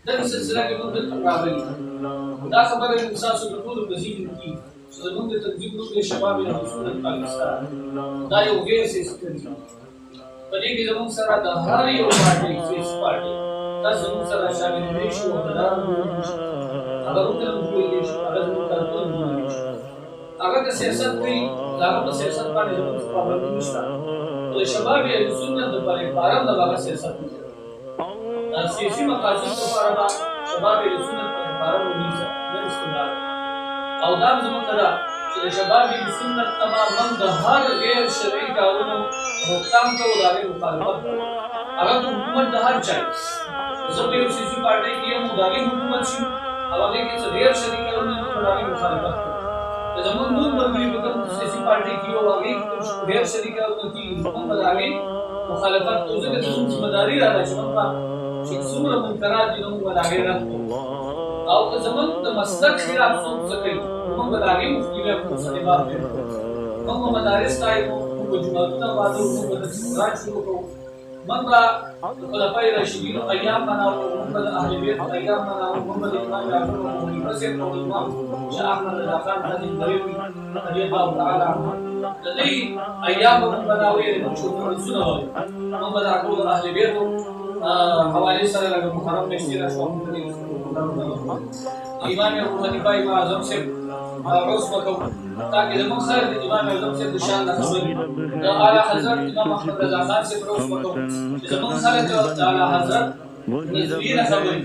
دغه سلسله کې موږ دلته راغلي دا خبره انسان سره ټول په ذهن کې زموږ د تنظیم د شباب سنت پاکستان دا یو غیر سیاسي په دې کې زموږ سره د هر یو پارټي فیس پارټي دا زموږ سره شامل دي شو دا هغه وکړو چې هغه زموږ کارونه هغه د سیاست کوي دا د سیاست باندې زموږ پرابلم نشته د شباب سنت د پاره د هغه سیاست سیاسي مقاصد لپاره شباب سنت لپاره ونیسه نه استعمال او دا زموږ ته چې شباب سنت تمام من د هر غیر شرعي کارونو روکتام کوو دا غیر مخالفت هغه حکومت د هر چا زه په یو سیاسي پارټي کې یم دا حکومت شي او هغه کې چې غیر شرعي کارونه دا غیر مخالفت زموږ نور ملګري په سیاسي پارټي کې او هغه غیر شرعي کارونه کې هم دا غیر مخالفت او ځکه چې ذمہ داری راځي چې موږ چې څومره منکرات دي نو ولا غیر او که زمون د مسلک خلاف څوک څه کوي موږ به هغه مخکې په صلیبات موږ مدارس قائمو موږ جمعهونه وادو موږ د قرآن شروع کوو موږ خلفای راشدین ایام مناو موږ د اهل بیت ایام مناو موږ د امام جعفر او مسیح او امام شاه احمد رضا خان رضی الله تعالی عنه د دې ایام موږ مناوي موږ شو سنو موږ د اهل بیت حواله سره لګو محرم میاشتې راشو امام ابو حنیفه امام اعظم سے عرض وکړو تاکي زموږ سره د امام اعظم سے د شان د خبرې د اعلی حضرت امام احمد رضا خان سے عرض وکړو چې زموږ سره د اعلی حضرت نظریه خبرې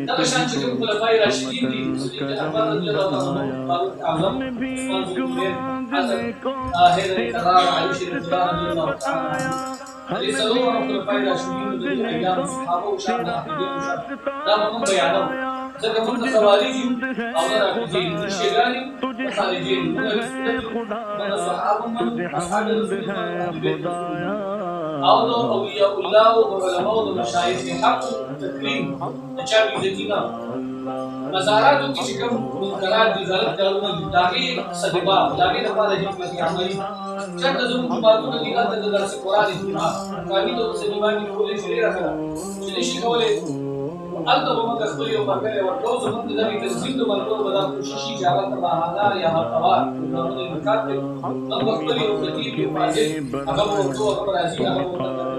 دا شان چې کوم خلفای راشدین دي چې احمد رضی الله عنه فاروق اعظم عثمان بن حسن اهل قرار علي شریف رضی الله تعالی دې څلورو خلفای راشدین د ایام صحابه او شان د دا موږ بیانو ځکه موږ سوالي دي او راځي چې شیګانی خارجي موږ صحابه موږ اصحاب رسول او نو اولیاء الله او علماء او مشایخ حق تکریم چا دې مزاراتو کې چې کوم منکرات دي غلط کارونه دي داغي صدبا داغي د پاره چې په عملي څنګه زموږ په باندې د دغه د درس قرآن دي کاوی ته څه نیمه کولې شي راځه چې شي کولې البته موږ خپل یو مرګره ورته زموږ د دې تنظیم د مرګو په دغه کوشش چې هغه په هغه یا هغه نو د مکات موږ خپل یو خطیب په بازي هغه ورته هغه راځي هغه